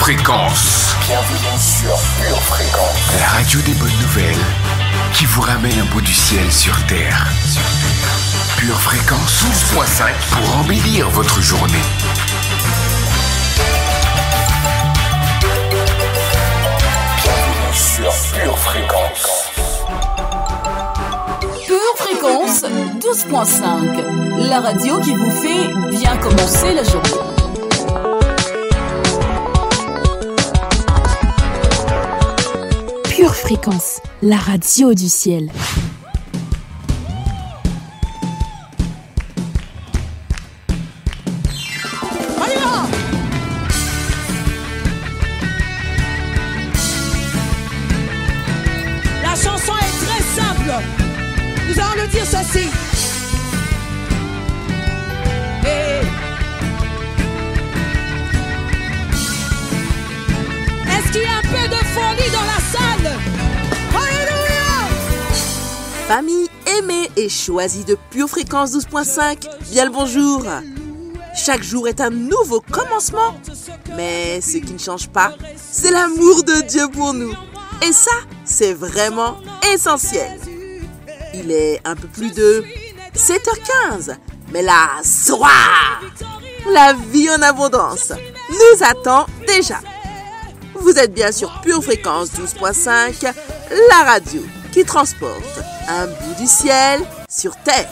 Fréquence. Bienvenue sur Pure Fréquence. La radio des bonnes nouvelles qui vous ramène un bout du ciel sur Terre. Pure Fréquence 12.5 pour embellir votre journée. Bienvenue sur Pure Fréquence. Pure Fréquence 12.5, la radio qui vous fait bien commencer la journée. Pure Fréquence, la radio du ciel. La chanson est très simple. Nous allons le dire ceci. Est-ce qu'il y a un peu de folie dans la salle? Alléluia! Famille aimée et choisie de Pure Fréquence 12.5, bien le bonjour. Chaque jour est un nouveau commencement, mais ce qui ne change pas, c'est l'amour de Dieu pour nous. Et ça, c'est vraiment essentiel. Il est un peu plus de 7h15, mais la soirée, la vie en abondance, nous attend déjà. Vous êtes bien sur Pure Fréquence 12.5, la radio qui transporte un bout du ciel sur Terre.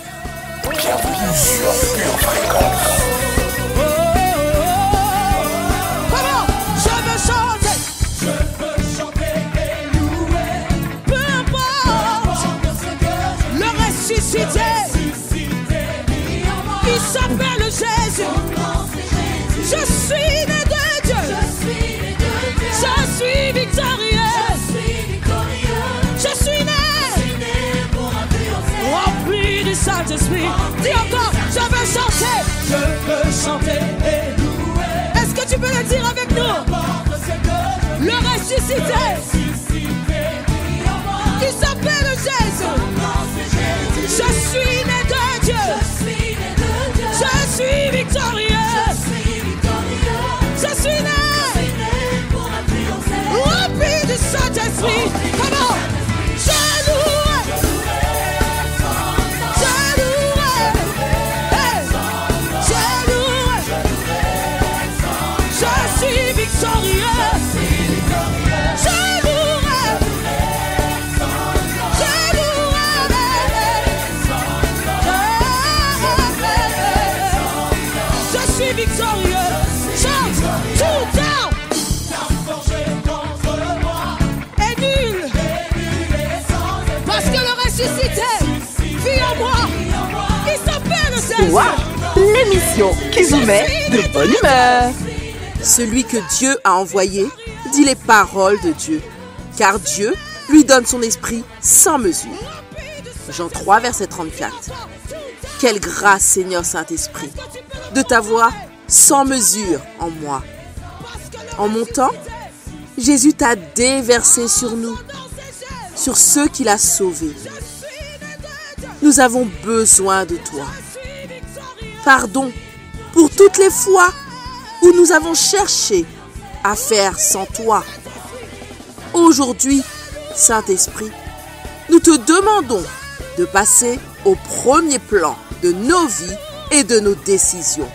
Bienvenue sur Pure Fréquence. Comment? Je veux chanter. Je veux chanter et louer. Peu importe le ressuscité. Il s'appelle Jésus. Je suis né de Dieu. Je suis victorieux. Je suis né rempli du Saint-Esprit. Dis encore, je veux chanter. Je veux chanter et louer. Est-ce que tu peux le dire avec nous? Le ressuscité. Il s'appelle Jésus. Je suis né de Dieu. Je suis victorieux. Je suis né rempli du Saint-Esprit. Comment? Je louerai. Je louerai. Hey. Je louerai. Je suis victorieux. Je louerai. Je louerai. Je suis victorieux. Chante tout down. Et nul. Parce que le ressuscité vit en moi. Il s'appelle Jésus. Wow, l'émission qui vous met de bonne humeur. Celui que Dieu a envoyé dit les paroles de Dieu, car Dieu lui donne son esprit sans mesure. Jean 3, verset 34. Quelle grâce, Seigneur Saint-Esprit, de t'avoir sans mesure en moi. En montant, Jésus t'a déversé sur nous, sur ceux qu'il a sauvés. Nous avons besoin de toi. Pardon pour toutes les fois où nous avons cherché à faire sans toi. Aujourd'hui, Saint-Esprit, nous te demandons de passer au premier plan de nos vies et de nos décisions.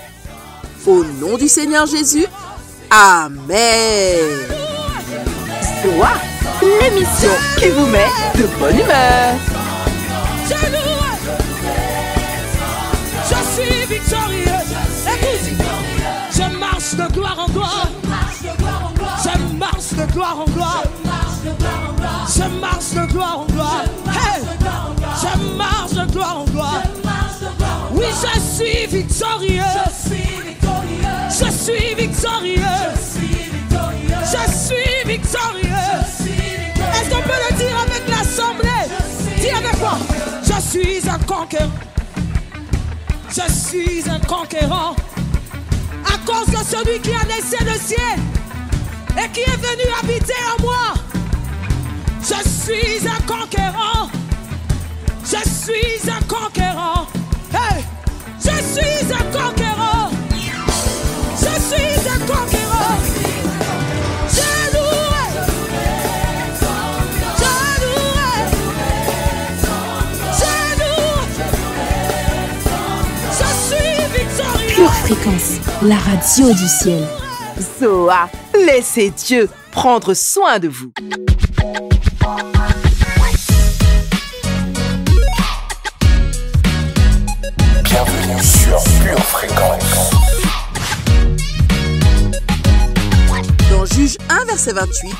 Au nom du Seigneur Jésus, Amen. Wow, l'émission qui vous met de bonne humeur. Je louerai. Je suis victorieux. Écoute, je marche de gloire en gloire. Je marche de gloire en gloire. Je marche de gloire en gloire. Hey, je marche de gloire en gloire. Oui, je suis victorieux. Je suis victorieux. Je suis victorieux. Est-ce qu'on peut le dire avec l'assemblée? Dis avec moi. Je suis un conquérant. Je suis un conquérant. À cause de celui qui a laissé le ciel et qui est venu habiter en moi. Je suis un conquérant. Je suis un conquérant. Hey! Je suis un conquérant. Je suis un conquérant. Fréquence, la radio du ciel. Zoa, laissez Dieu prendre soin de vous. Bienvenue sur Pure Fréquence. Dans Juge 1, verset 28,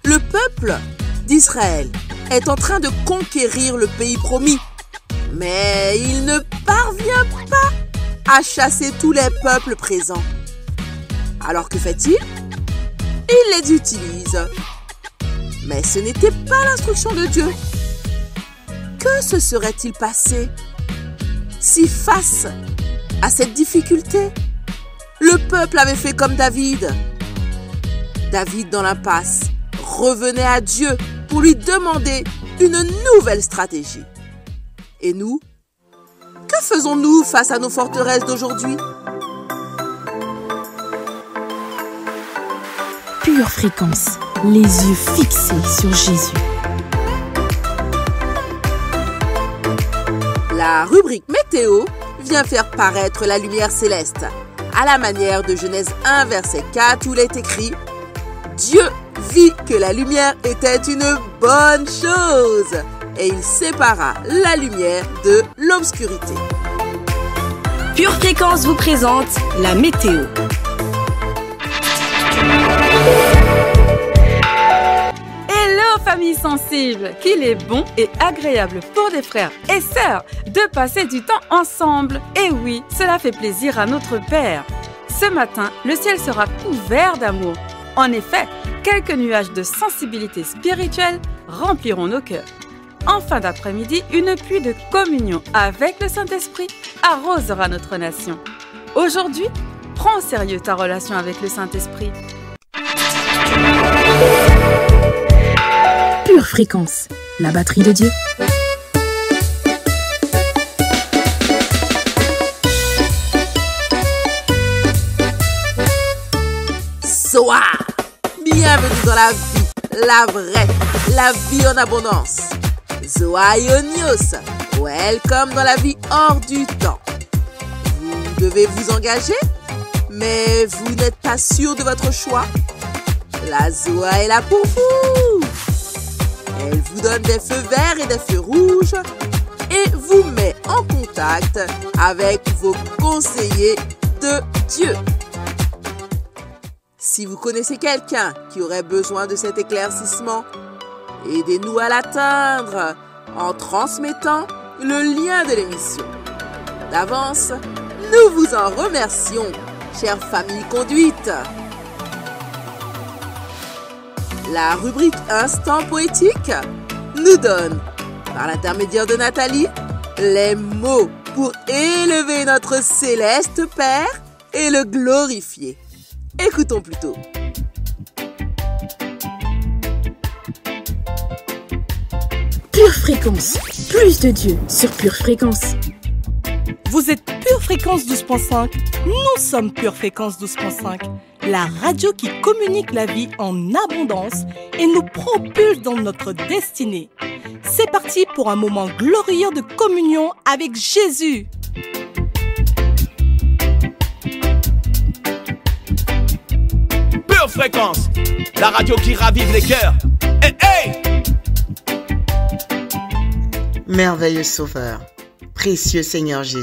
le peuple d'Israël est en train de conquérir le pays promis. Mais il ne parvient pas à chasser tous les peuples présents. Alors que fait-il? Il les utilise. Mais ce n'était pas l'instruction de Dieu. Que se serait-il passé si face à cette difficulté, le peuple avait fait comme David? David, dans l'impasse, revenait à Dieu pour lui demander une nouvelle stratégie. Et nous, que faisons-nous face à nos forteresses d'aujourd'hui? Pure Fréquence, les yeux fixés sur Jésus. La rubrique météo vient faire paraître la lumière céleste, à la manière de Genèse 1, verset 4, où il est écrit « Dieu vit que la lumière était une bonne chose, et il sépara la lumière de l'obscurité. » Pure Fréquence vous présente la météo. Hello famille sensible, qu'il est bon et agréable pour des frères et sœurs de passer du temps ensemble. Et oui, cela fait plaisir à notre Père. Ce matin, le ciel sera couvert d'amour. En effet, quelques nuages de sensibilité spirituelle rempliront nos cœurs. En fin d'après-midi, une pluie de communion avec le Saint-Esprit arrosera notre nation. Aujourd'hui, prends au sérieux ta relation avec le Saint-Esprit. Pure Fréquence, la batterie de Dieu. Zoa! Bienvenue dans la vie, la vraie, la vie en abondance. Zoa Ionios, welcome dans la vie hors du temps. Vous devez vous engager, mais vous n'êtes pas sûr de votre choix. La Zoa est là pour vous. Elle vous donne des feux verts et des feux rouges et vous met en contact avec vos conseillers de Dieu. Si vous connaissez quelqu'un qui aurait besoin de cet éclaircissement, aidez-nous à l'atteindre en transmettant le lien de l'émission. D'avance, nous vous en remercions, chère famille conduite. La rubrique Instant poétique nous donne, par l'intermédiaire de Nathalie, les mots pour élever notre céleste Père et le glorifier. Écoutons plutôt. Pure Fréquence, plus de Dieu sur Pure Fréquence. Vous êtes Pure Fréquence 12.5, nous sommes Pure Fréquence 12.5, la radio qui communique la vie en abondance et nous propulse dans notre destinée. C'est parti pour un moment glorieux de communion avec Jésus. Pure Fréquence, la radio qui ravive les cœurs. Hey, hey! Merveilleux Sauveur, précieux Seigneur Jésus,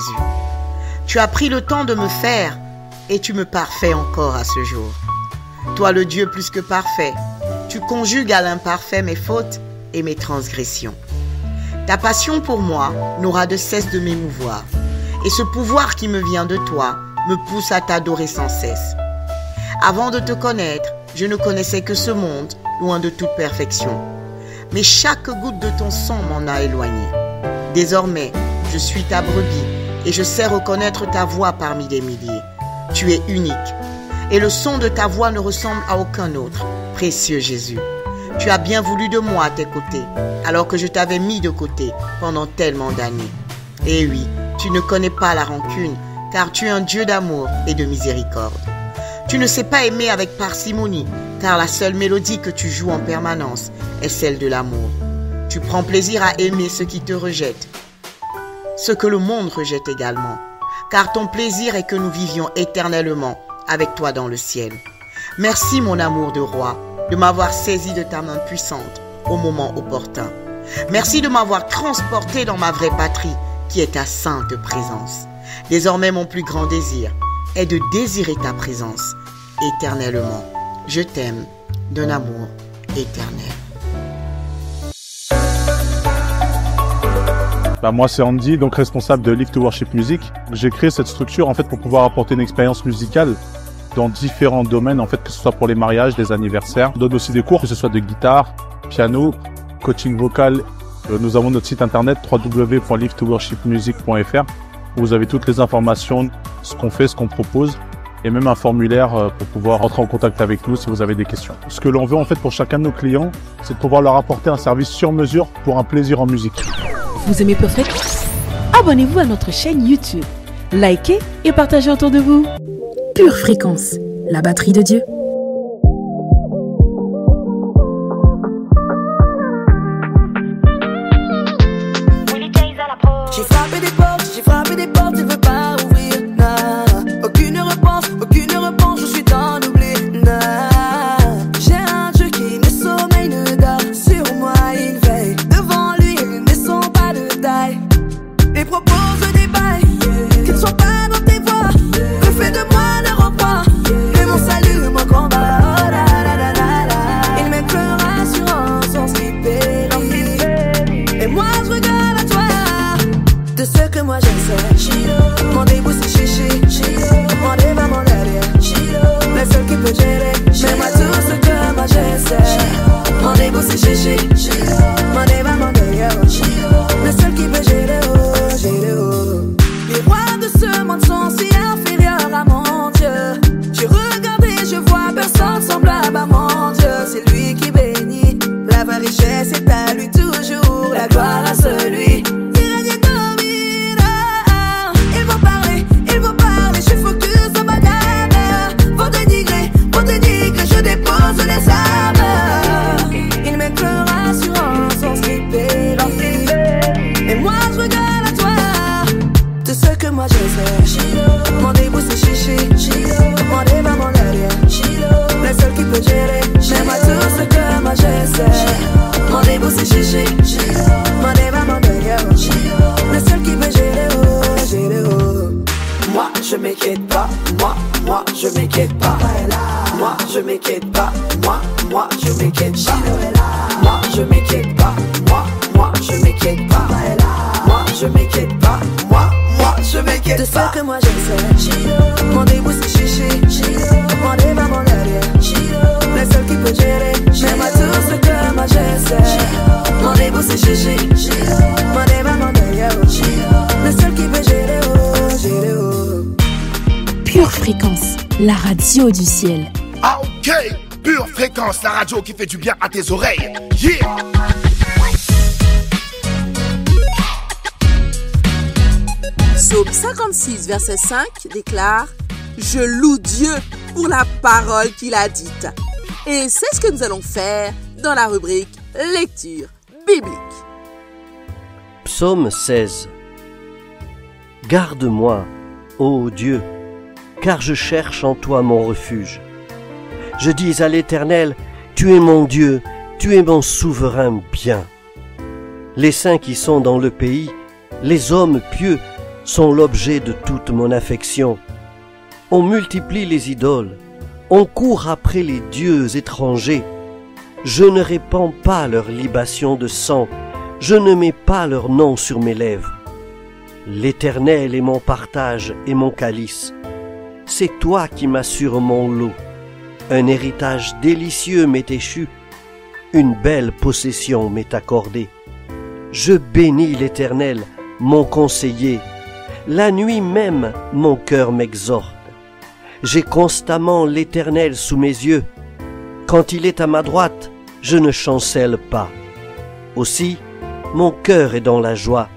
tu as pris le temps de me faire et tu me parfais encore à ce jour. Toi le Dieu plus que parfait, tu conjugues à l'imparfait mes fautes et mes transgressions. Ta passion pour moi n'aura de cesse de m'émouvoir et ce pouvoir qui me vient de toi me pousse à t'adorer sans cesse. Avant de te connaître, je ne connaissais que ce monde, loin de toute perfection. Mais chaque goutte de ton sang m'en a éloigné. Désormais, je suis ta brebis et je sais reconnaître ta voix parmi des milliers. Tu es unique et le son de ta voix ne ressemble à aucun autre, précieux Jésus. Tu as bien voulu de moi à tes côtés, alors que je t'avais mis de côté pendant tellement d'années. Et oui, tu ne connais pas la rancune, car tu es un Dieu d'amour et de miséricorde. Tu ne sais pas aimer avec parcimonie, car la seule mélodie que tu joues en permanence est celle de l'amour. Tu prends plaisir à aimer ceux qui te rejettent, ce que le monde rejette également. car ton plaisir est que nous vivions éternellement avec toi dans le ciel. Merci mon amour de roi, de m'avoir saisi de ta main puissante au moment opportun. Merci de m'avoir transporté dans ma vraie patrie qui est ta sainte présence. Désormais mon plus grand désir est de désirer ta présence éternellement. Je t'aime d'un amour éternel. Moi c'est Andy, donc responsable de Live to Worship Music. J'ai créé cette structure en fait pour pouvoir apporter une expérience musicale dans différents domaines, en fait, que ce soit pour les mariages, les anniversaires. On donne aussi des cours, que ce soit de guitare, piano, coaching vocal. Nous avons notre site internet www.livetoworshipmusic.fr où vous avez toutes les informations, ce qu'on fait, ce qu'on propose et même un formulaire pour pouvoir rentrer en contact avec nous si vous avez des questions. Ce que l'on veut en fait pour chacun de nos clients, c'est de pouvoir leur apporter un service sur mesure pour un plaisir en musique. Vous aimez Pure Fréquence? Abonnez-vous à notre chaîne YouTube, likez et partagez autour de vous. Pure Fréquence, la batterie de Dieu. J'ai frappé des portes, je veux pas ouvrir, nah. Aucune réponse, je suis dans l'oubli, nah. J'ai un Dieu qui ne sommeille, ne dort, sur moi il veille. Devant lui, ils ne sont pas de taille. Et propose des bails, qui ne sont pas dans tes voies. Refais de moi le repas, et mon salut, mon combat. Oh la la la la la. Il met leur assurance, on s'y périt. Et moi je regarde à toi. De ce que moi je sais, mon début c'est chichi, mon débat mon derrière, le seul qui peut gérer, mais moi tout ce que moi je sais, mon début c'est chichi, mon débat mon derrière, le seul qui peut gérer, oh, gérer, oh. Les rois de ce monde sont si inférieurs à mon Dieu. Je regarde et je vois personne semblable à mon Dieu. C'est lui qui bénit, la vraie richesse est à lui toujours, la gloire à celui. Je dépose les armes. Il met leur assurance, on s'y périt. Et moi je regarde à toi. De ce que moi je sais, mon début c'est chichi, mon débat mon derrière, le seul qui peut gérer, mais moi tout ce que moi je sais, mon début c'est chichi, mon débat mon derrière, le seul qui peut gérer, oh, gérer, oh. Moi je m'inquiète pas, moi je m'inquiète pas. Moi je m'inquiète pas, moi je m'inquiète pas. Moi je m'inquiète pas, moi je m'inquiète pas. Moi je m'inquiète pas, moi je m'inquiète pas. De ce que moi je sais, mon début c'est chichi, mon débat mon derrière, le seul qui peut gérer, mais moi tout ce que moi je sais, mon début c'est chichi, mon débat mon derrière, le seul qui peut gérer, oh, gérer, oh. Pure Fréquence, la radio du ciel. Ah ok, Pure Fréquence, la radio qui fait du bien à tes oreilles. Yeah. Psaume 56, verset 5 déclare « Je loue Dieu pour la parole qu'il a dite ». Et c'est ce que nous allons faire dans la rubrique Lecture biblique. Psaume 16. Garde-moi, ô Dieu, car je cherche en toi mon refuge. Je dis à l'Éternel, tu es mon Dieu, tu es mon souverain bien. Les saints qui sont dans le pays, les hommes pieux, sont l'objet de toute mon affection. On multiplie les idoles, on court après les dieux étrangers. Je ne répands pas leur libation de sang, je ne mets pas leur nom sur mes lèvres. L'Éternel est mon partage et mon calice. C'est toi qui m'assures mon lot. Un héritage délicieux m'est échu, une belle possession m'est accordée. Je bénis l'Éternel, mon conseiller. La nuit même, mon cœur m'exhorte. J'ai constamment l'Éternel sous mes yeux. Quand il est à ma droite, je ne chancelle pas. Aussi, mon cœur est dans la joie,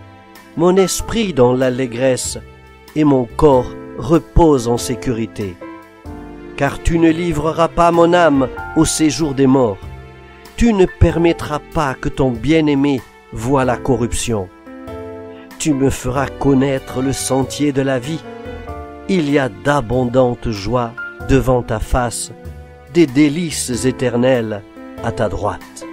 mon esprit dans l'allégresse, et mon corps repose en sécurité. Car tu ne livreras pas mon âme au séjour des morts. Tu ne permettras pas que ton bien-aimé voie la corruption. Tu me feras connaître le sentier de la vie. il y a d'abondantes joies devant ta face, des délices éternelles à ta droite.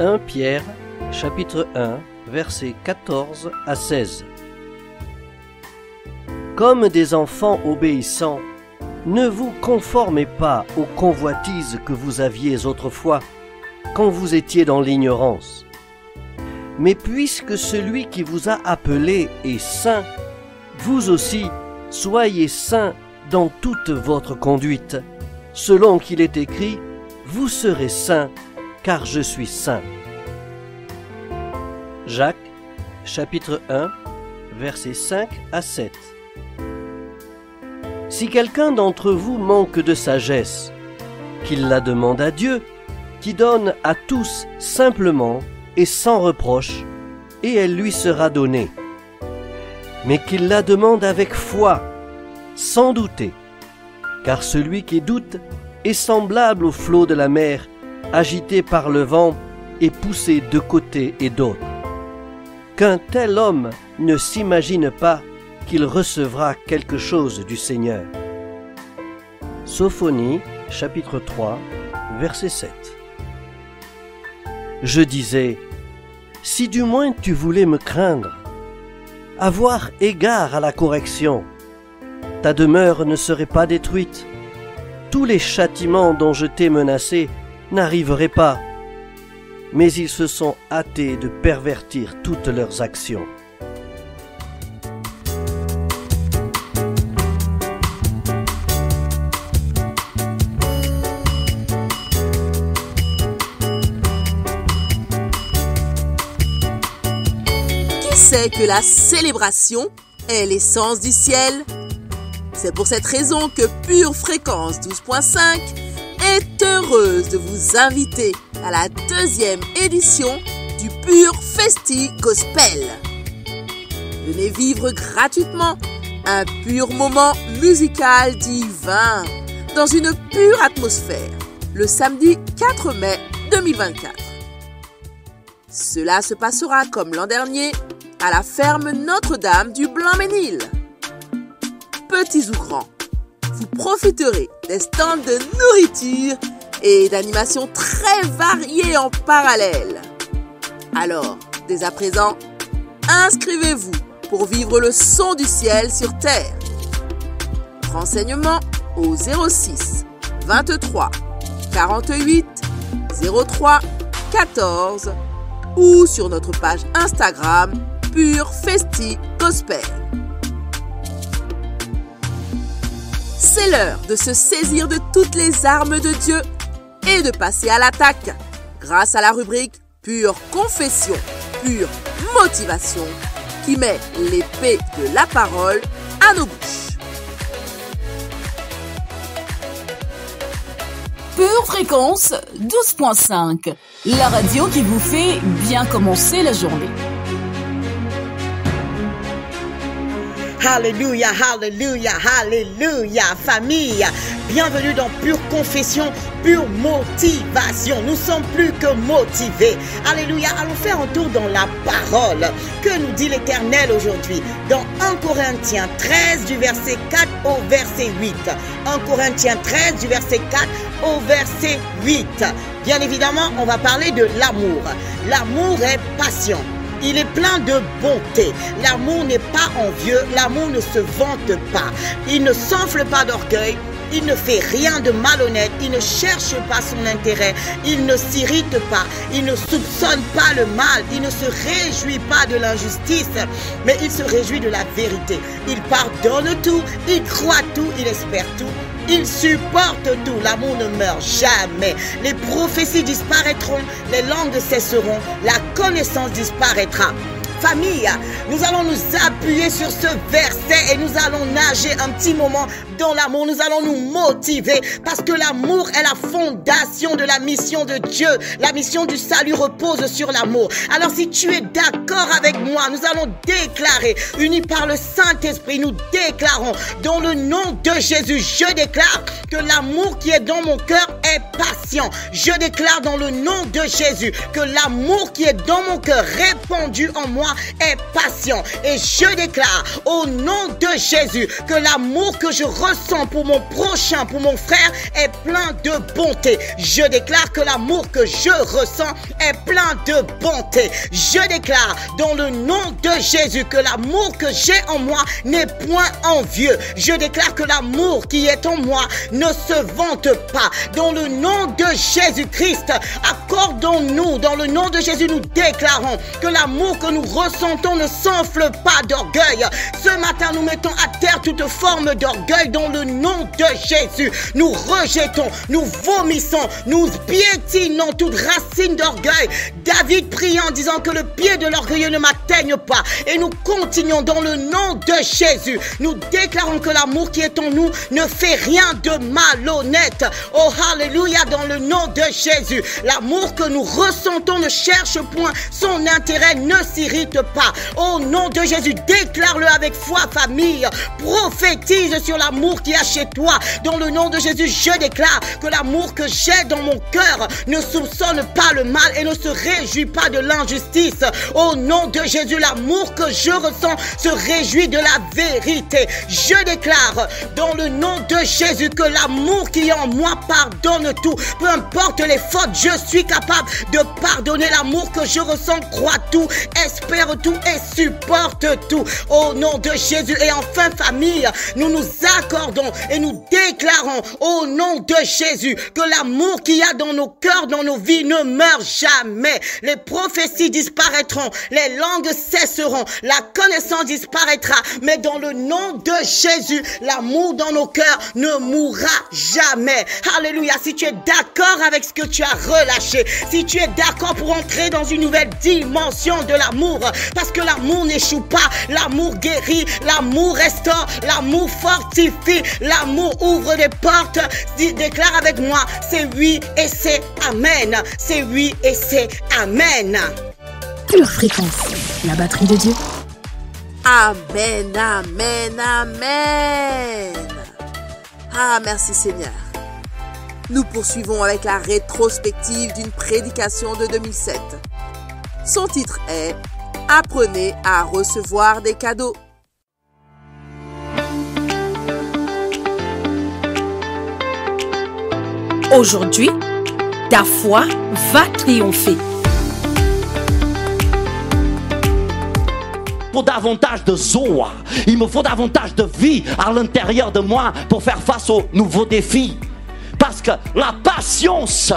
1 Pierre, chapitre 1, versets 14 à 16. Comme des enfants obéissants, ne vous conformez pas aux convoitises que vous aviez autrefois, quand vous étiez dans l'ignorance. Mais puisque celui qui vous a appelé est saint, vous aussi soyez saints dans toute votre conduite, selon qu'il est écrit, vous serez saints, car je suis saint. Jacques, chapitre 1, versets 5 à 7. Si quelqu'un d'entre vous manque de sagesse, qu'il la demande à Dieu, qui donne à tous simplement et sans reproche, et elle lui sera donnée. Mais qu'il la demande avec foi, sans douter, car celui qui doute est semblable au flot de la mer, agité par le vent et poussé de côté et d'autre. Qu'un tel homme ne s'imagine pas qu'il recevra quelque chose du Seigneur. Sophonie, chapitre 3, verset 7. Je disais, si du moins tu voulais me craindre, avoir égard à la correction, ta demeure ne serait pas détruite. Tous les châtiments dont je t'ai menacé n'arriveraient pas, mais ils se sont hâtés de pervertir toutes leurs actions. Qui sait que la célébration est l'essence du ciel? C'est pour cette raison que Pure Fréquence 12.5 est heureuse de vous inviter à la 2e édition du Pure Festi Gospel. Venez vivre gratuitement un pur moment musical divin dans une pure atmosphère le samedi 4 mai 2024. Cela se passera comme l'an dernier à la ferme Notre-Dame du Blanc-Ménil. Petits ou grands, vous profiterez des stands de nourriture et d'animations très variées en parallèle. Alors, dès à présent, inscrivez-vous pour vivre le son du ciel sur terre. Renseignements au 06 23 48 03 14 ou sur notre page Instagram Pure Festi Gospel. C'est l'heure de se saisir de toutes les armes de Dieu et de passer à l'attaque grâce à la rubrique Pure Confession, Pure Motivation qui met l'épée de la parole à nos bouches. Pure Fréquence 12.5, la radio qui vous fait bien commencer la journée. Alléluia, alléluia, alléluia, famille. Bienvenue dans Pure Confession, Pure Motivation. Nous sommes plus que motivés. Alléluia, allons faire un tour dans la parole. Que nous dit l'Éternel aujourd'hui? Dans 1 Corinthiens 13 du verset 4 au verset 8. 1 Corinthiens 13 du verset 4 au verset 8. Bien évidemment, on va parler de l'amour. L'amour est patient. Il est plein de bonté. L'amour n'est pas envieux. L'amour ne se vante pas. Il ne s'enfle pas d'orgueil. Il ne fait rien de malhonnête. Il ne cherche pas son intérêt. Il ne s'irrite pas. Il ne soupçonne pas le mal. Il ne se réjouit pas de l'injustice. Mais il se réjouit de la vérité. Il pardonne tout. Il croit tout. Il espère tout. Il supporte tout. L'amour ne meurt jamais. Les prophéties disparaîtront. Les langues cesseront. La connaissance disparaîtra. Famille, nous allons nous appuyer sur ce verset et nous allons nager un petit moment dans l'amour. Nous allons nous motiver parce que l'amour est la fondation de la mission de Dieu. La mission du salut repose sur l'amour. Alors si tu es d'accord avec moi, nous allons déclarer, unis par le Saint-Esprit, nous déclarons dans le nom de Jésus, je déclare que l'amour qui est dans mon cœur est patient. Je déclare dans le nom de Jésus que l'amour qui est dans mon cœur répandu en moi est patient. Et je déclare au nom de Jésus que l'amour que je ressens pour mon prochain, pour mon frère, est plein de bonté. Je déclare que l'amour que je ressens est plein de bonté. Je déclare dans le nom de Jésus que l'amour que j'ai en moi n'est point envieux. Je déclare que l'amour qui est en moi ne se vante pas. Dans le nom de Jésus-Christ, accordons-nous, dans le nom de Jésus, nous déclarons que l'amour que nous ressentons ne s'enfle pas d'orgueil. Ce matin, nous mettons à terre toute forme d'orgueil dans le nom de Jésus. Nous rejetons, nous vomissons, nous piétinons toute racine d'orgueil. David prie en disant que le pied de l'orgueilleux ne m'atteigne pas. Et nous continuons dans le nom de Jésus. Nous déclarons que l'amour qui est en nous ne fait rien de malhonnête. Oh, alléluia, dans le nom de Jésus. L'amour que nous ressentons ne cherche point son intérêt, ne s'irrite pas. Au nom de Jésus, déclare-le avec foi, famille. Prophétise sur l'amour qui est chez toi. Dans le nom de Jésus, je déclare que l'amour que j'ai dans mon cœur ne soupçonne pas le mal et ne se réjouit pas de l'injustice. Au nom de Jésus, l'amour que je ressens se réjouit de la vérité. Je déclare dans le nom de Jésus que l'amour qui est en moi pardonne tout. Peu importe les fautes, je suis capable de pardonner. L'amour que je ressens croit tout, espère tout et supporte tout. Au nom de Jésus. Et enfin, famille, nous nous accordons et nous déclarons au nom de Jésus que l'amour qu'il y a dans nos cœurs, dans nos vies ne meurt jamais. Les prophéties disparaîtront, les langues cesseront, la connaissance disparaîtra, mais dans le nom de Jésus, l'amour dans nos cœurs ne mourra jamais. Alléluia. Si tu es d'accord avec ce que tu as relâché, si tu es d'accord pour entrer dans une nouvelle dimension de l'amour, parce que l'amour n'échoue pas, l'amour guérit, l'amour restaure, l'amour fortifie, l'amour ouvre des portes. Déclare avec moi, c'est oui et c'est amen. C'est oui et c'est amen. Pure fréquence, la batterie de Dieu. Amen, amen, amen. Ah, merci Seigneur. Nous poursuivons avec la rétrospective d'une prédication de 2007. Son titre est « Apprenez à recevoir des cadeaux ». Aujourd'hui, ta foi va triompher. Il faut davantage de Zoa, il me faut davantage de vie à l'intérieur de moi pour faire face aux nouveaux défis. Parce que la patience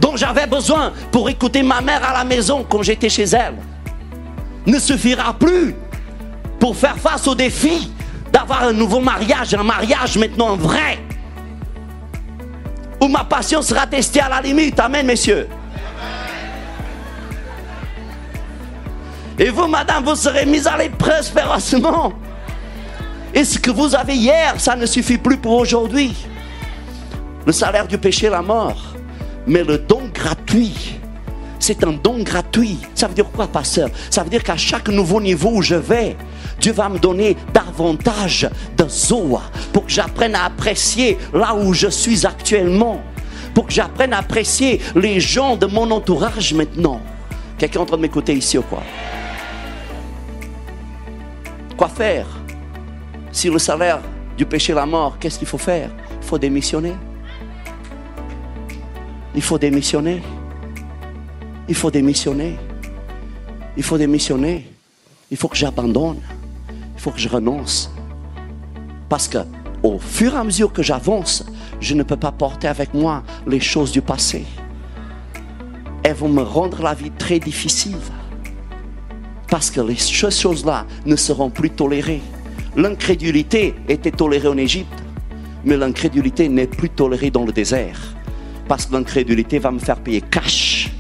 dont j'avais besoin pour écouter ma mère à la maison quand j'étais chez elle ne suffira plus pour faire face aux défis d'avoir un nouveau mariage, un mariage maintenant vrai, où ma patience sera testée à la limite. Amen, messieurs. Et vous, madame, vous serez mis à l'épreuve férocement. Et ce que vous avez hier, ça ne suffit plus pour aujourd'hui. Le salaire du péché, la mort. Mais le don gratuit, c'est un don gratuit. Ça veut dire quoi, pasteur? Ça veut dire qu'à chaque nouveau niveau où je vais, Dieu va me donner davantage de Zoa pour que j'apprenne à apprécier là où je suis actuellement. Pour que j'apprenne à apprécier les gens de mon entourage maintenant. Quelqu'un est en train de m'écouter ici ou quoi? Quoi faire? Si le salaire du péché est la mort, qu'est-ce qu'il faut faire? Il faut démissionner. Il faut démissionner. Il faut démissionner. Il faut démissionner. Il faut que j'abandonne. Il faut que je renonce. Parce que au fur et à mesure que j'avance, je ne peux pas porter avec moi les choses du passé. Elles vont me rendre la vie très difficile. Parce que les choses-là ne seront plus tolérées. L'incrédulité était tolérée en Égypte, mais l'incrédulité n'est plus tolérée dans le désert. Parce que l'incrédulité va me faire payer cash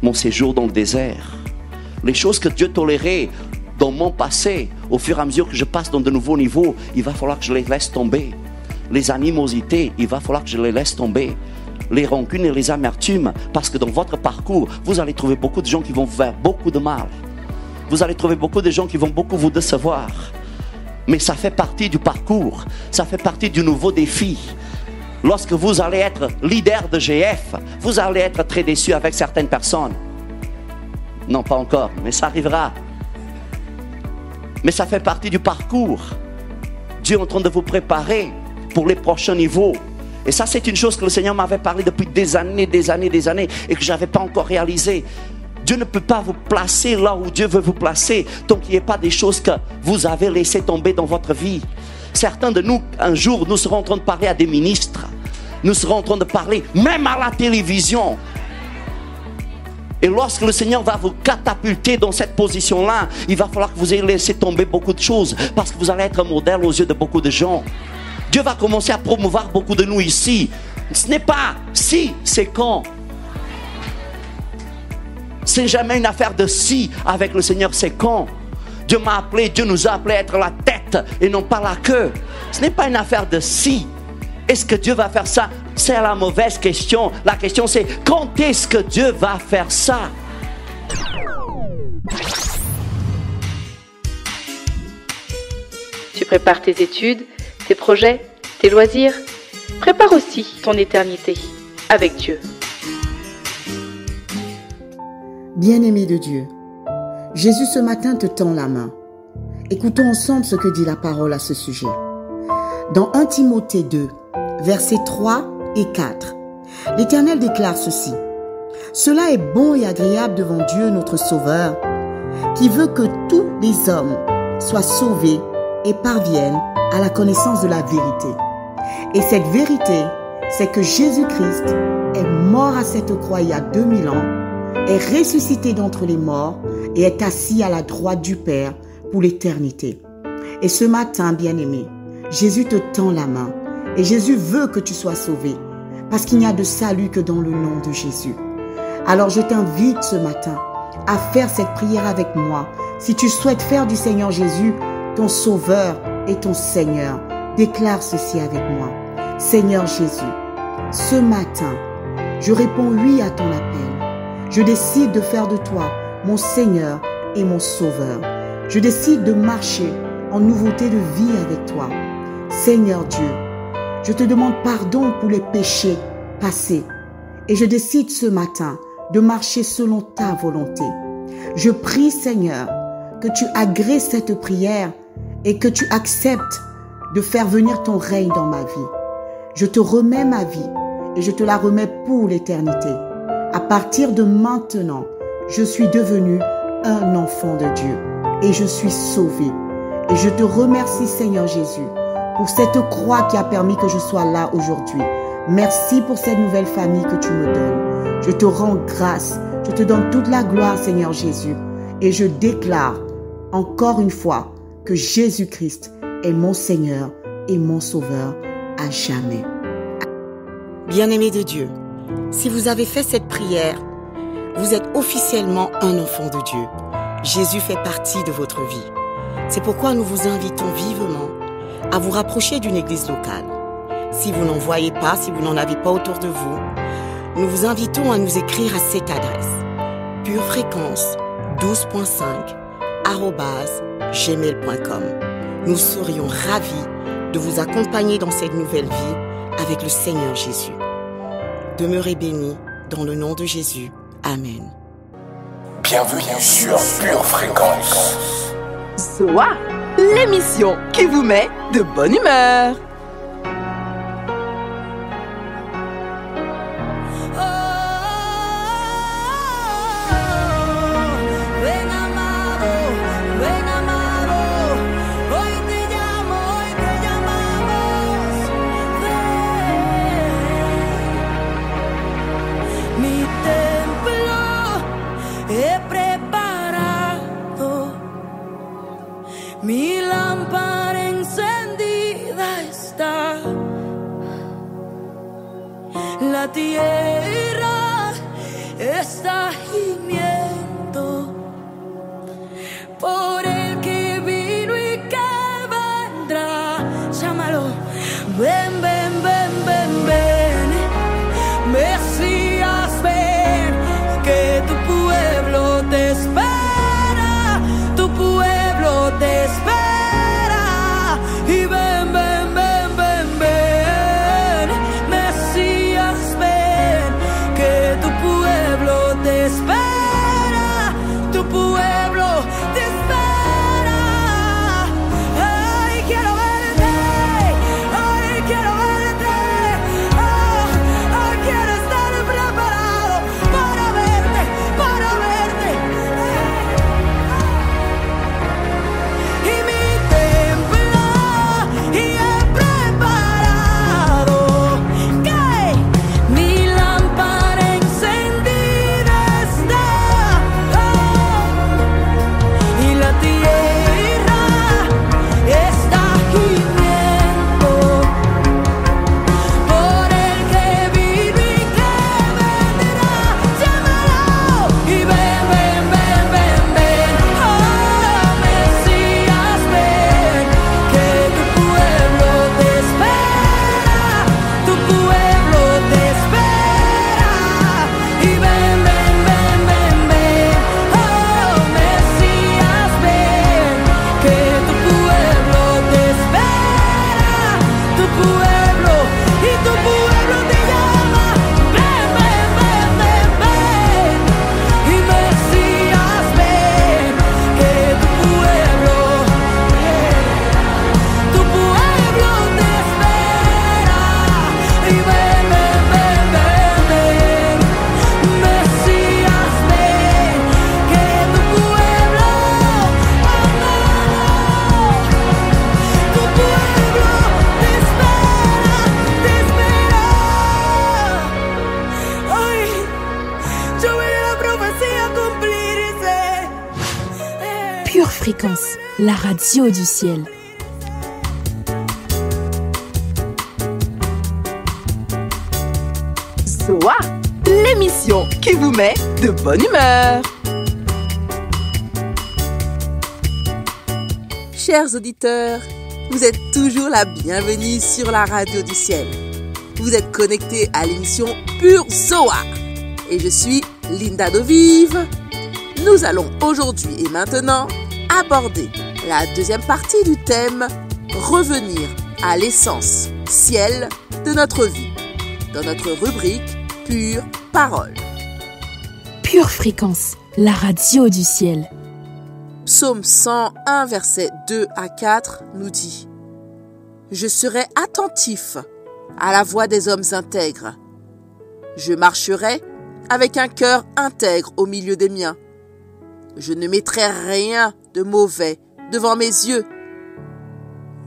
mon séjour dans le désert. Les choses que Dieu tolérait dans mon passé, au fur et à mesure que je passe dans de nouveaux niveaux, il va falloir que je les laisse tomber. Les animosités, il va falloir que je les laisse tomber. Les rancunes et les amertumes, parce que dans votre parcours, vous allez trouver beaucoup de gens qui vont vous faire beaucoup de mal. Vous allez trouver beaucoup de gens qui vont beaucoup vous décevoir. Mais ça fait partie du parcours, ça fait partie du nouveau défi. Lorsque vous allez être leader de GF, vous allez être très déçu avec certaines personnes. Non, pas encore, mais ça arrivera. Mais ça fait partie du parcours. Dieu est en train de vous préparer pour les prochains niveaux. Et ça, c'est une chose que le Seigneur m'avait parlé depuis des années, et que je n'avais pas encore réalisé. Dieu ne peut pas vous placer là où Dieu veut vous placer tant qu'il n'y ait pas des choses que vous avez laissées tomber dans votre vie. Certains de nous, un jour, nous serons en train de parler à des ministres. Nous serons en train de parler même à la télévision. Et lorsque le Seigneur va vous catapulter dans cette position-là, il va falloir que vous ayez laissé tomber beaucoup de choses, parce que vous allez être un modèle aux yeux de beaucoup de gens. Dieu va commencer à promouvoir beaucoup de nous ici. Ce n'est pas si, c'est quand. C'est jamais une affaire de si avec le Seigneur, c'est quand. Dieu m'a appelé, Dieu nous a appelé à être la tête et non pas la queue. Ce n'est pas une affaire de si. Est-ce que Dieu va faire ça? C'est la mauvaise question. La question c'est quand est-ce que Dieu va faire ça? Tu prépares tes études, tes projets, tes loisirs. Prépare aussi ton éternité avec Dieu. Bien-aimé de Dieu, Jésus ce matin te tend la main. Écoutons ensemble ce que dit la parole à ce sujet. Dans 1 Timothée 2, versets 3 et 4, l'Éternel déclare ceci. Cela est bon et agréable devant Dieu notre Sauveur, qui veut que tous les hommes soient sauvés et parviennent à la connaissance de la vérité. Et cette vérité, c'est que Jésus-Christ est mort à cette croix il y a 2000 ans, est ressuscité d'entre les morts et est assis à la droite du Père pour l'éternité. Et ce matin, bien-aimé, Jésus te tend la main et Jésus veut que tu sois sauvé parce qu'il n'y a de salut que dans le nom de Jésus. Alors je t'invite ce matin à faire cette prière avec moi. Si tu souhaites faire du Seigneur Jésus ton Sauveur et ton Seigneur, déclare ceci avec moi. Seigneur Jésus, ce matin, je réponds oui à ton appel. Je décide de faire de toi mon Seigneur et mon Sauveur. Je décide de marcher en nouveauté de vie avec toi. Seigneur Dieu, je te demande pardon pour les péchés passés et je décide ce matin de marcher selon ta volonté. Je prie, Seigneur, que tu agrées cette prière et que tu acceptes de faire venir ton règne dans ma vie. Je te remets ma vie et je te la remets pour l'éternité. À partir de maintenant, je suis devenu un enfant de Dieu et je suis sauvé. Et je te remercie, Seigneur Jésus, pour cette croix qui a permis que je sois là aujourd'hui. Merci pour cette nouvelle famille que tu me donnes. Je te rends grâce. Je te donne toute la gloire, Seigneur Jésus. Et je déclare encore une fois que Jésus-Christ est mon Seigneur et mon Sauveur à jamais. Bien-aimés de Dieu, si vous avez fait cette prière, vous êtes officiellement un enfant de Dieu. Jésus fait partie de votre vie. C'est pourquoi nous vous invitons vivement à vous rapprocher d'une église locale. Si vous n'en voyez pas, si vous n'en avez pas autour de vous, nous vous invitons à nous écrire à cette adresse purefréquence12.5@gmail.com. Nous serions ravis de vous accompagner dans cette nouvelle vie avec le Seigneur Jésus. Demeurez bénis dans le nom de Jésus. Amen. Bienvenue sur Pure Fréquence. Soa, l'émission qui vous met de bonne humeur. Mi lámpara encendida está. La tierra está gimiendo por el que vino y que vendrá. Llámalo. Ven, ven, ven, ven, ven. Mesías, ven, que tu pueblo te espera. Tu pueblo te espera. Y ven, ven, ven, ven, ven. Mesías, ven, que tu pueblo te espera. Tu pueblo te espera. Fréquence, la radio du ciel. Zoa, l'émission qui vous met de bonne humeur. Chers auditeurs, vous êtes toujours la bienvenue sur la radio du ciel. Vous êtes connectés à l'émission Pure Zoa. Et je suis Linda Dovive. Nous allons aujourd'hui et maintenant aborder la deuxième partie du thème « Revenir à l'essence ciel de notre vie » dans notre rubrique « Pure Parole ». Pure Fréquence, la radio du ciel. Psaume 101, versets 2 à 4 nous dit « Je serai attentif à la voix des hommes intègres. Je marcherai avec un cœur intègre au milieu des miens. Je ne mettrai rien de mauvais devant mes yeux.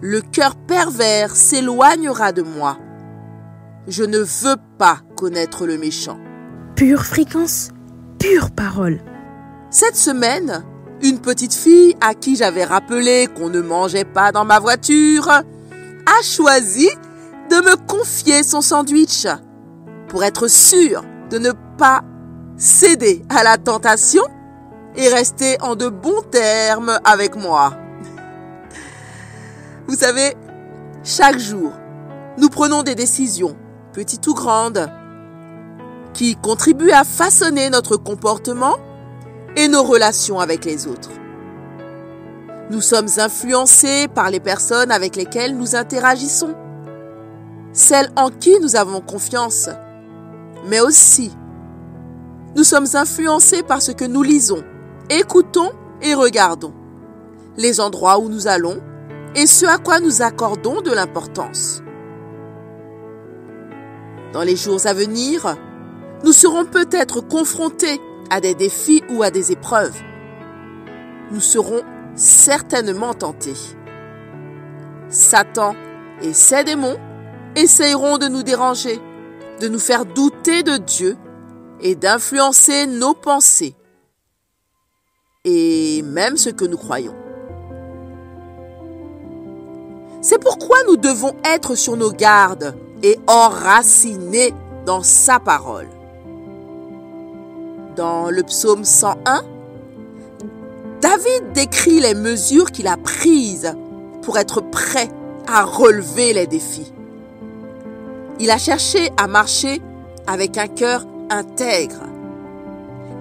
Le cœur pervers s'éloignera de moi. Je ne veux pas connaître le méchant. » Pure Fréquence, pure parole. Cette semaine, une petite fille à qui j'avais rappelé qu'on ne mangeait pas dans ma voiture a choisi de me confier son sandwich pour être sûre de ne pas céder à la tentation et rester en de bons termes avec moi. Vous savez, chaque jour, nous prenons des décisions, petites ou grandes, qui contribuent à façonner notre comportement et nos relations avec les autres. Nous sommes influencés par les personnes avec lesquelles nous interagissons, celles en qui nous avons confiance, mais aussi nous sommes influencés par ce que nous lisons, écoutons et regardons, les endroits où nous allons et ce à quoi nous accordons de l'importance. Dans les jours à venir, nous serons peut-être confrontés à des défis ou à des épreuves. Nous serons certainement tentés. Satan et ses démons essayeront de nous déranger, de nous faire douter de Dieu et d'influencer nos pensées et même ce que nous croyons. C'est pourquoi nous devons être sur nos gardes et enracinés dans sa parole. Dans le psaume 101, David décrit les mesures qu'il a prises pour être prêt à relever les défis. Il a cherché à marcher avec un cœur intègre.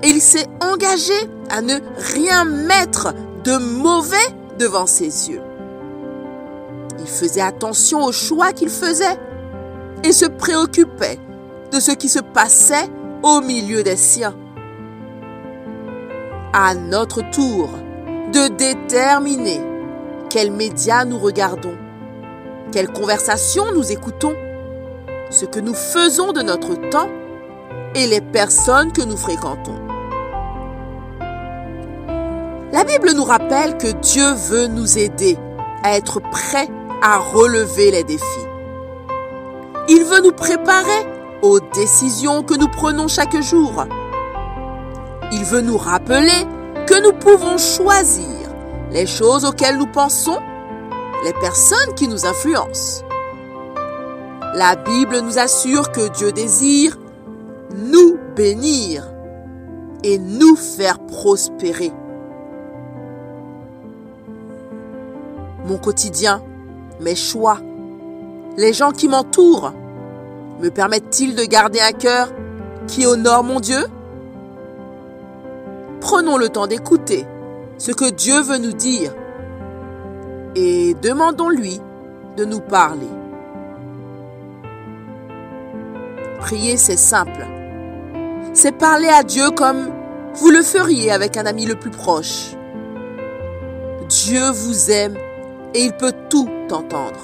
Et il s'est engagé à ne rien mettre de mauvais devant ses yeux. Il faisait attention aux choix qu'il faisait et se préoccupait de ce qui se passait au milieu des siens. À notre tour de déterminer quels médias nous regardons, quelles conversations nous écoutons, ce que nous faisons de notre temps et les personnes que nous fréquentons. La Bible nous rappelle que Dieu veut nous aider à être prêts à relever les défis. Il veut nous préparer aux décisions que nous prenons chaque jour. Il veut nous rappeler que nous pouvons choisir les choses auxquelles nous pensons, les personnes qui nous influencent. La Bible nous assure que Dieu désire nous bénir et nous faire prospérer. Mon quotidien, mes choix, les gens qui m'entourent, me permettent-ils de garder un cœur qui honore mon Dieu ? Prenons le temps d'écouter ce que Dieu veut nous dire et demandons-lui de nous parler. Prier, c'est simple. C'est parler à Dieu comme vous le feriez avec un ami le plus proche. Dieu vous aime et il peut tout entendre.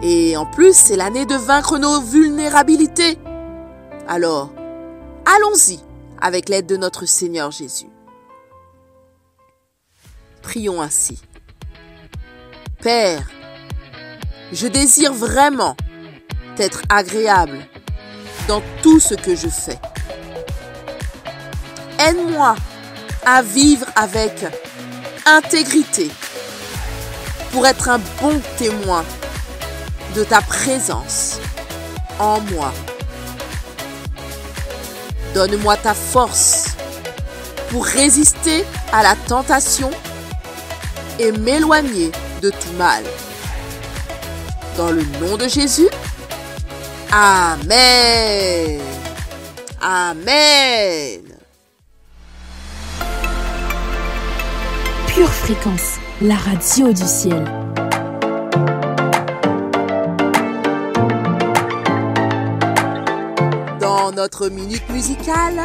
Et en plus, c'est l'année de vaincre nos vulnérabilités. Alors, allons-y avec l'aide de notre Seigneur Jésus. Prions ainsi. Père, je désire vraiment être agréable dans tout ce que je fais. Aide-moi à vivre avec intégrité pour être un bon témoin de ta présence en moi. Donne-moi ta force pour résister à la tentation et m'éloigner de tout mal. Dans le nom de Jésus, Amen. Amen. Pure Fréquence, la radio du ciel. Dans notre minute musicale,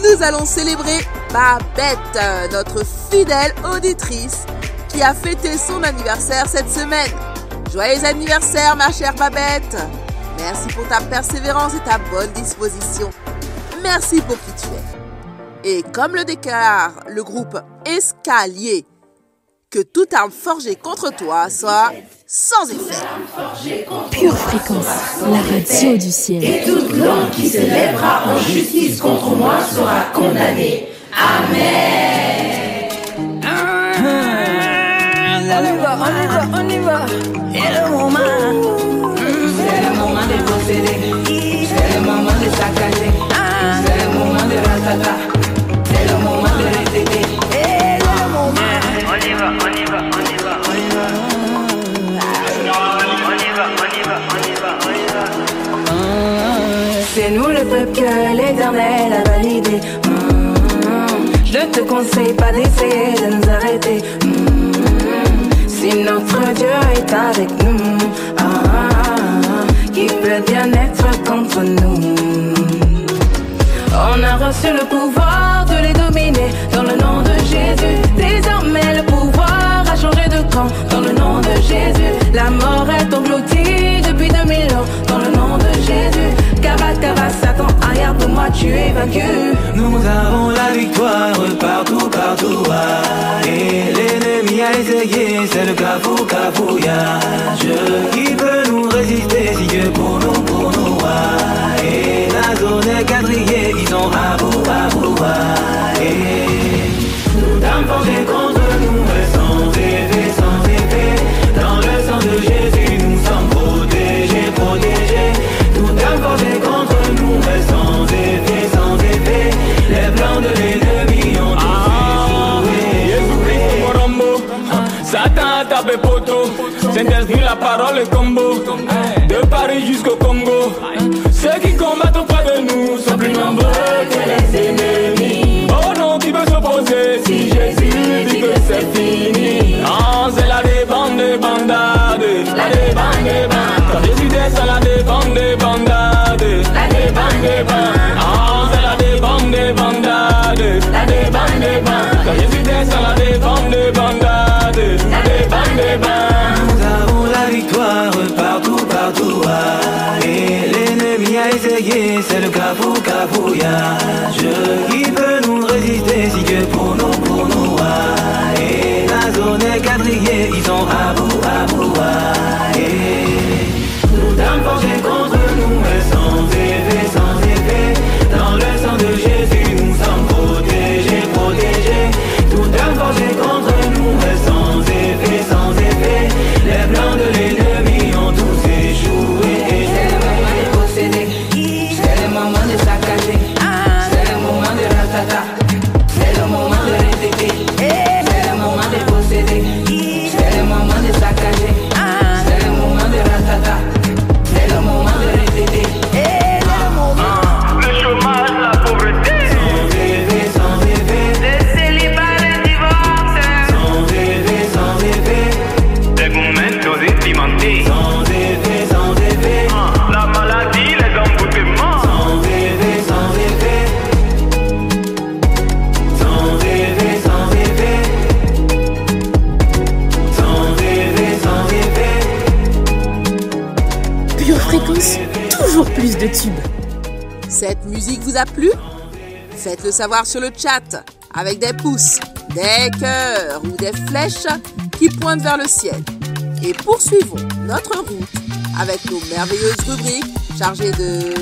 nous allons célébrer Babette, notre fidèle auditrice qui a fêté son anniversaire cette semaine. Joyeux anniversaire ma chère Babette. Merci pour ta persévérance et ta bonne disposition. Merci pour qui tu es. Et comme le déclare le groupe Escalier, que toute arme forgée contre toi soit sans effet. Pure Fréquence, la radio du ciel. Et toute langue qui se lèvera en justice contre moi sera condamnée. Amen. On y va. Et le moment. C'est le moment de posséder. C'est le moment de saccager. C'est le moment de ratata. C'est le moment de répéter. Et le moment. On y va, on y va, on y va, on y va. On y va, on y va, on y va, on y va. C'est nous le peuple que l'Éternel a validé. Je te conseille pas d'essayer de nous arrêter. Si notre Dieu est avec nous, qui peut bien être contre nous? On a reçu le pouvoir de les dominer dans le nom de Jésus. Désormais le pouvoir a changé de camp dans le nom de Jésus. La mort est engloutie depuis 2000 ans dans le nom de Jésus. Kaba, Kaba, Satan, arrière de moi, tu es vaincu. Nous avons la victoire partout, partout. Et l'ennemi a essayé, c'est le cafouillage. Qui peut nous résister si Dieu pour nous, et la zone est quadrillée, ils sont à bout. Et toute âme forgée contre nous est sans effet. Dans le sang de Jésus, nous sommes protégés. Toute âme forgée contre nous est sans effet. Les plans de l'ennemi ont tous échoué. Satan a tapé poteau, Saint-Esprit la parole est combo. De Paris jusqu'au Congo, ceux qui combattent auprès de nous sont plus nombreux que les ennemis. Oh non, qui peut s'opposer si Jésus dit que c'est fini? C'est la débande des bandades, la débande des bandes. Quand Jésus descend la débande des bandades, la débande des bandes. C'est la débande des bandades, la débande des bandes. Quand Jésus descend la débande des bandades, la débande des bandes. Nous avons la victoire partout. Et l'ennemi a essayé, c'est le cafouillage. Qui peut nous résister si Dieu pour nous, et la zone est quadrillée, ils sont à bout. Et toute âme forgée contre nous est sans effet. Dans le sang de Jésus, nous sommes protégés. Toute âme forgée contre nous est sans effet. Les plans de l'ennemi ont tous échoué. C'est le moment de posséder. C'est le moment de saccager. C'est le moment de ratata. C'est le moment de répéter. C'est le moment de posséder. C'est le moment de saccager. C'est le moment de ratata. C'est le moment de répéter. Le chômage, la pauvreté, sans effet. le célibat, le divorce, Sans effet. les momentos épimentés, Sans effet. la maladie, les emboutements, Sans effet. Sans effet. Pure Fréquence, toujours plus de tubes. Cette musique vous a plu? Faites-le savoir sur le chat avec des pouces, des cœurs ou des flèches qui pointent vers le ciel. Et poursuivons notre route avec nos merveilleuses rubriques chargées de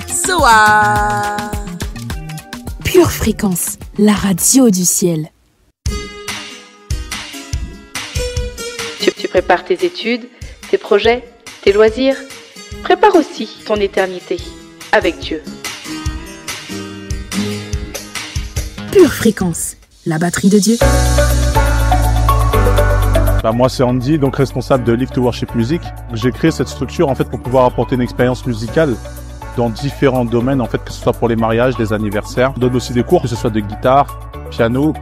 Soa. Pure Fréquence, la radio du ciel. Prépare tes études, tes projets, tes loisirs. Prépare aussi ton éternité avec Dieu. Pure Fréquence, la batterie de Dieu. Moi c'est Andy, donc responsable de Live to Worship Music. J'ai créé cette structure en fait pour pouvoir apporter une expérience musicale dans différents domaines, en fait, que ce soit pour les mariages, les anniversaires. On donne aussi des cours, que ce soit de guitare, piano,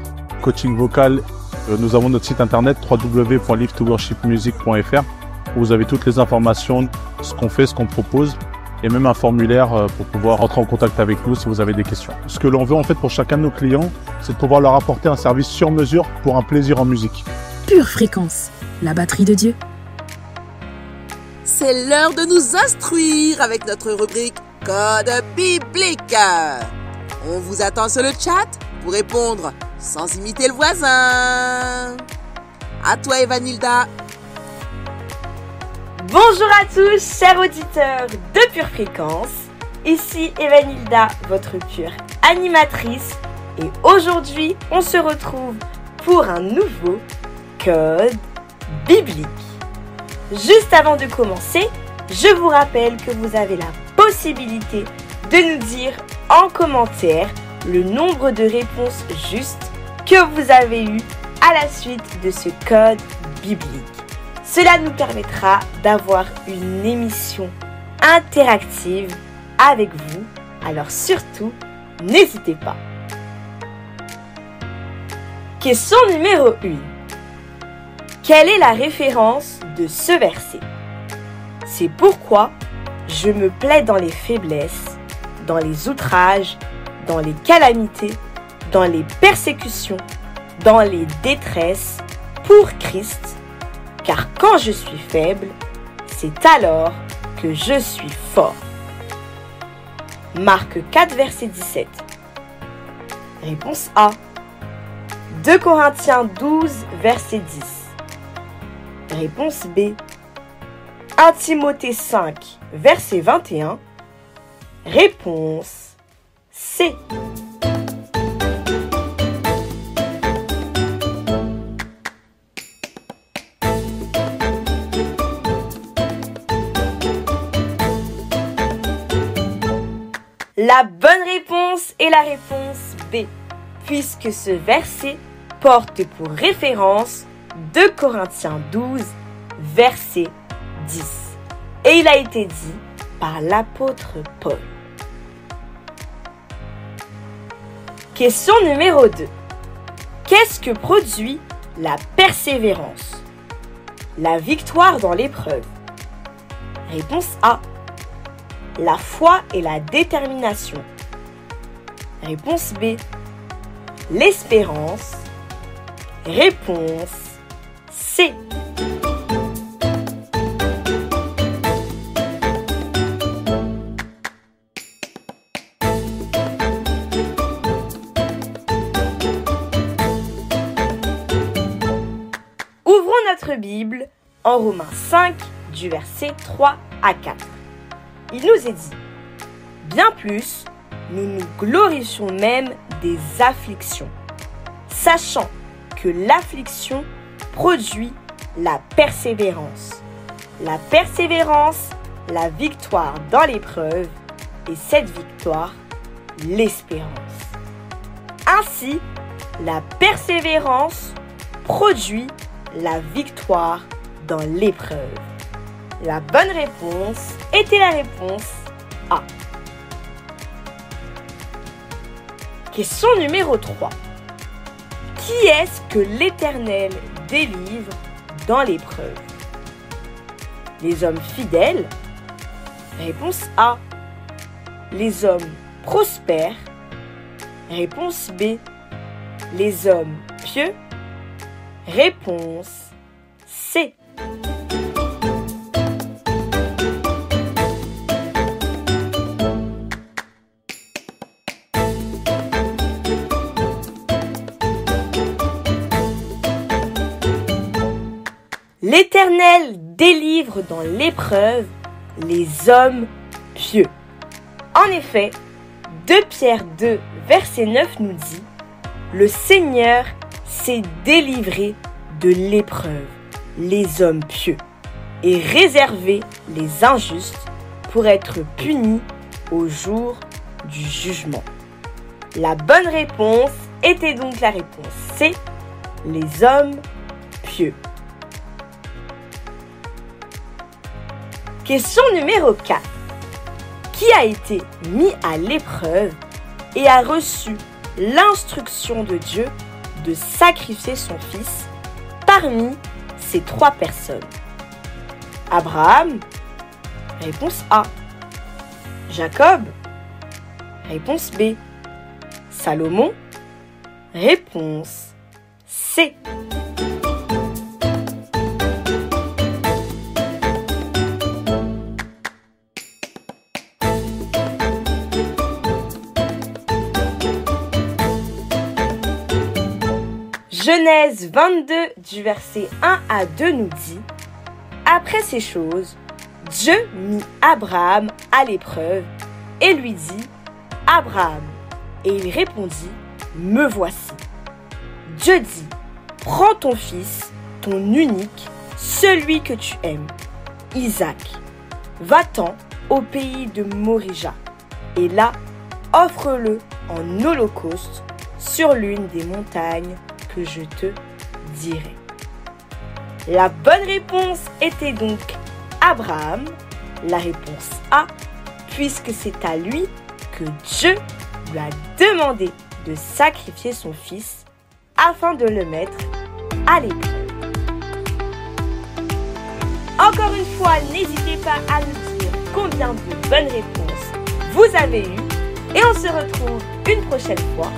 coaching vocal. Nous avons notre site internet www.livetoworshipmusic.fr où vous avez toutes les informations, ce qu'on fait, ce qu'on propose et même un formulaire pour pouvoir rentrer en contact avec nous si vous avez des questions. Ce que l'on veut en fait pour chacun de nos clients, c'est de pouvoir leur apporter un service sur mesure pour un plaisir en musique. Pure Fréquence, la batterie de Dieu. C'est l'heure de nous instruire avec notre rubrique Code biblique. On vous attend sur le chat pour répondre sans imiter le voisin. À toi Evanilda. Bonjour à tous, chers auditeurs de Pure Fréquence. Ici Evanilda, votre pure animatrice. Et aujourd'hui, on se retrouve pour un nouveau Code biblique. Juste avant de commencer, je vous rappelle que vous avez la possibilité de nous dire en commentaire le nombre de réponses justes que vous avez eues à la suite de ce code biblique. Cela nous permettra d'avoir une émission interactive avec vous, alors surtout, n'hésitez pas. Question numéro 1. Quelle est la référence de ce verset? C'est pourquoi je me plais dans les faiblesses, dans les outrages, dans les calamités, dans les persécutions, dans les détresses, pour Christ, car quand je suis faible, c'est alors que je suis fort. Marc 4, verset 17. Réponse A. 2 Corinthiens 12, verset 10. Réponse B. 1 Timothée 5, verset 21. Réponse C. La bonne réponse est la réponse B, puisque ce verset porte pour référence 2 Corinthiens 12, verset 10. Et il a été dit par l'apôtre Paul. Question numéro 2. Qu'est-ce que produit la persévérance? La victoire dans l'épreuve. Réponse A. La foi et la détermination. Réponse B. L'espérance. Réponse C. Ouvrons notre Bible en Romains 5 du verset 3 à 4. Il nous est dit, bien plus, nous nous glorifions même des afflictions, sachant que l'affliction produit la persévérance, la la victoire dans l'épreuve, et cette victoire, l'espérance. Ainsi, la persévérance produit la victoire dans l'épreuve. La bonne réponse était la réponse A. Question numéro 3. Qui est-ce que l'Éternel délivre dans l'épreuve? Les hommes fidèles? Réponse A. Les hommes prospères? Réponse B. Les hommes pieux? Réponse C. L'Éternel délivre dans l'épreuve les hommes pieux. En effet, 2 Pierre 2, verset 9 nous dit « Le Seigneur s'est délivré de l'épreuve. les hommes pieux et réserver les injustes pour être punis au jour du jugement. La bonne réponse était donc la réponse C, les hommes pieux. Question numéro 4. Qui a été mis à l'épreuve et a reçu l'instruction de Dieu de sacrifier son fils parmi ces 3 personnes? Abraham? Réponse A. Jacob? Réponse B. Salomon? Réponse C. Genèse 22 du verset 1 à 2 nous dit: Après ces choses, Dieu mit Abraham à l'épreuve et lui dit: Abraham. Et il répondit: Me voici. Dieu dit: Prends ton fils, ton unique, celui que tu aimes, Isaac. Va-t'en au pays de Morija, et là, offre-le en holocauste sur l'une des montagnes que je te dirai. La bonne réponse était donc Abraham, la réponse A, puisque c'est à lui que Dieu lui a demandé de sacrifier son fils afin de le mettre à l'épreuve. Encore une fois, n'hésitez pas à nous dire combien de bonnes réponses vous avez eues et on se retrouve une prochaine fois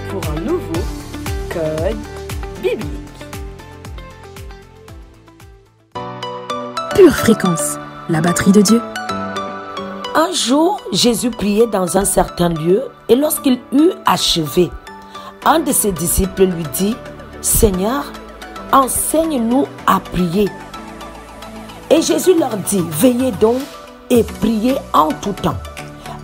pour un nouveau Code biblique. Pure Fréquence, la batterie de Dieu. Un jour, Jésus priait dans un certain lieu et lorsqu'il eut achevé, un de ses disciples lui dit: Seigneur, enseigne-nous à prier. Et Jésus leur dit: Veillez donc et priez en tout temps,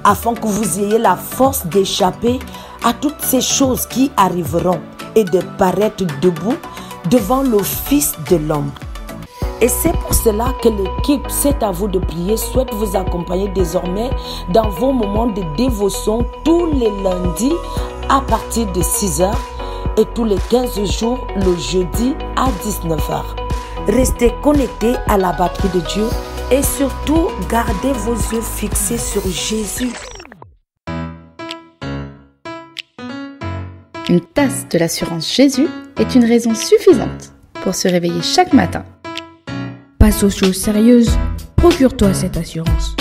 afin que vous ayez la force d'échapper à toutes ces choses qui arriveront et de paraître debout devant le Fils de l'homme. Et c'est pour cela que l'équipe C'est à vous de prier souhaite vous accompagner désormais dans vos moments de dévotion tous les lundis à partir de 6h et tous les 15 jours le jeudi à 19h. Restez connectés à la batterie de Dieu et surtout gardez vos yeux fixés sur Jésus. Une tasse de l'assurance Jésus est une raison suffisante pour se réveiller chaque matin. Passe aux choses sérieuses, procure-toi cette assurance.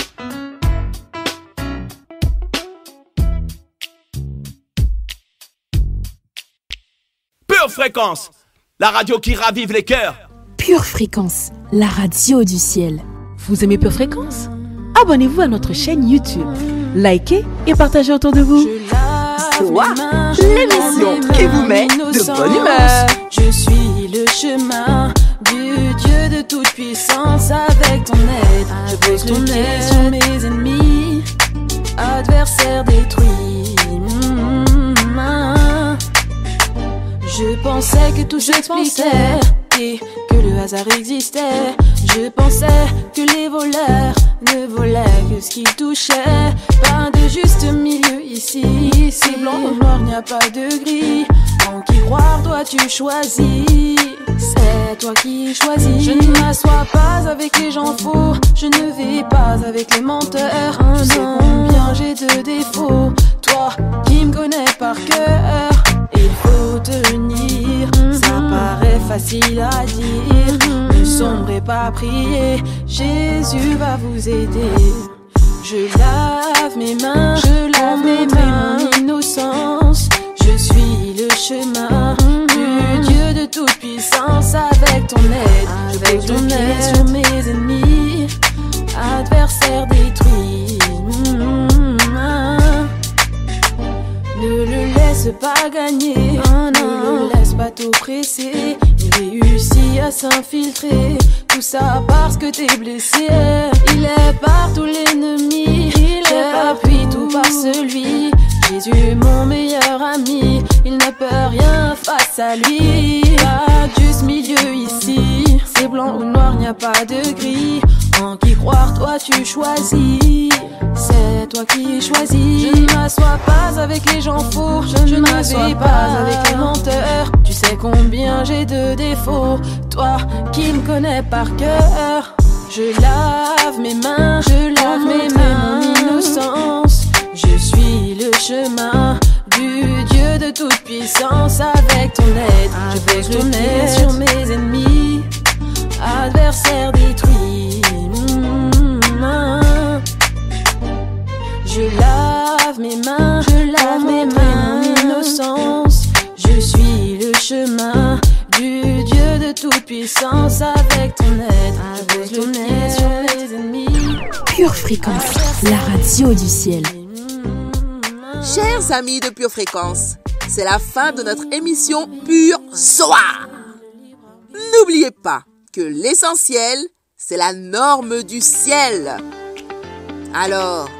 Pure Fréquence, la radio qui ravive les cœurs. Pure Fréquence, la radio du ciel. Vous aimez Pure Fréquence? Abonnez-vous à notre chaîne YouTube, likez et partagez autour de vous. Soir, l'émission qui vous met de bonne humeur. Je suis le chemin du Dieu de toute puissance. Avec ton aide, je pose le pied sur mes ennemis, adversaires détruits. Je pensais que tout s'expliquait et que le hasard existait. Je pensais que les voleurs ne volaient que ce qui touchait. Pas de juste milieu ici. C'est blanc ou noir, il n'y a pas de gris. En qui croire dois-tu choisir? C'est toi qui choisis. Je ne m'assois pas avec les gens faux. Je ne vais pas avec les menteurs. Tu sais combien j'ai de défauts. Toi qui me connais par cœur. Il faut tenir. Ça paraît facile à dire. Ne sombrez pas à prier. Jésus va vous aider. Je lave mes mains. Je lave mes mains. Mon innocence. Je suis le chemin du Dieu de toute puissance. Avec ton aide, je pose le pied sur mes ennemis, adversaires détruits. Ne le laisse pas gagner, ne le laisse pas t'oppresser. Il réussit à s'infiltrer, tout ça parce que t'es blessé. Il est partout l'ennemi, il est appris tout par celui. Jésus mon meilleur ami, il ne peut rien face à lui. Pas juste milieu ici, c'est blanc ou noir, n'y a pas de gris. En qui croire, toi tu choisis. C'est toi qui choisis. Je ne m'assois pas avec les gens faux. Je ne m'assois pas avec les menteurs. Tu sais combien j'ai de défauts. Toi qui me connais par cœur. Je lave mes mains, mon innocence. Je suis le chemin du Dieu de toute puissance. Avec ton aide, je pose le pied sur mes ennemis, adversaires détruits. Je lave mes mains, mon innocence. Je suis le chemin du Dieu de toute puissance. Avec ton aide, je pose le pied sur mes ennemis. Pure Fréquence, la radio du ciel. Chers amis de Pure Fréquence, c'est la fin de notre émission Pure Soir. N'oubliez pas que l'essentiel, c'est la norme du ciel. Alors,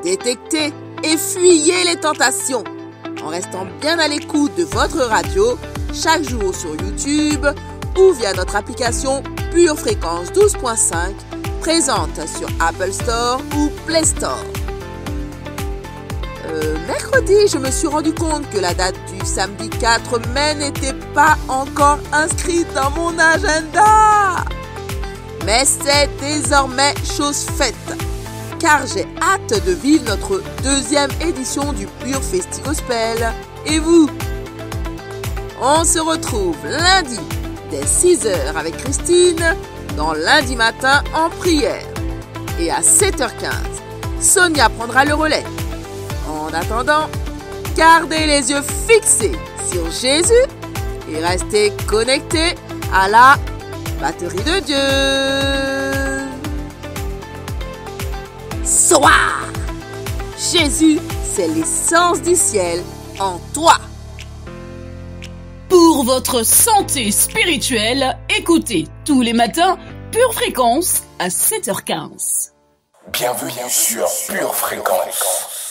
détectez et fuyez les tentations en restant bien à l'écoute de votre radio chaque jour sur YouTube ou via notre application Pure Fréquence 12.5 présente sur Apple Store ou Play Store. Mercredi, je me suis rendu compte que la date du samedi 4 mai n'était pas encore inscrite dans mon agenda. Mais c'est désormais chose faite, car j'ai hâte de vivre notre deuxième édition du Pure Festi Gospel. Et vous? On se retrouve lundi dès 6h avec Christine dans Lundi Matin en prière. Et à 7h15, Sonia prendra le relais. En attendant, gardez les yeux fixés sur Jésus et restez connectés à la batterie de Dieu. Soir! Jésus, c'est l'essence du ciel en toi. Pour votre santé spirituelle, écoutez tous les matins Pure Fréquence à 7h15. Bienvenue sur Pure Fréquence.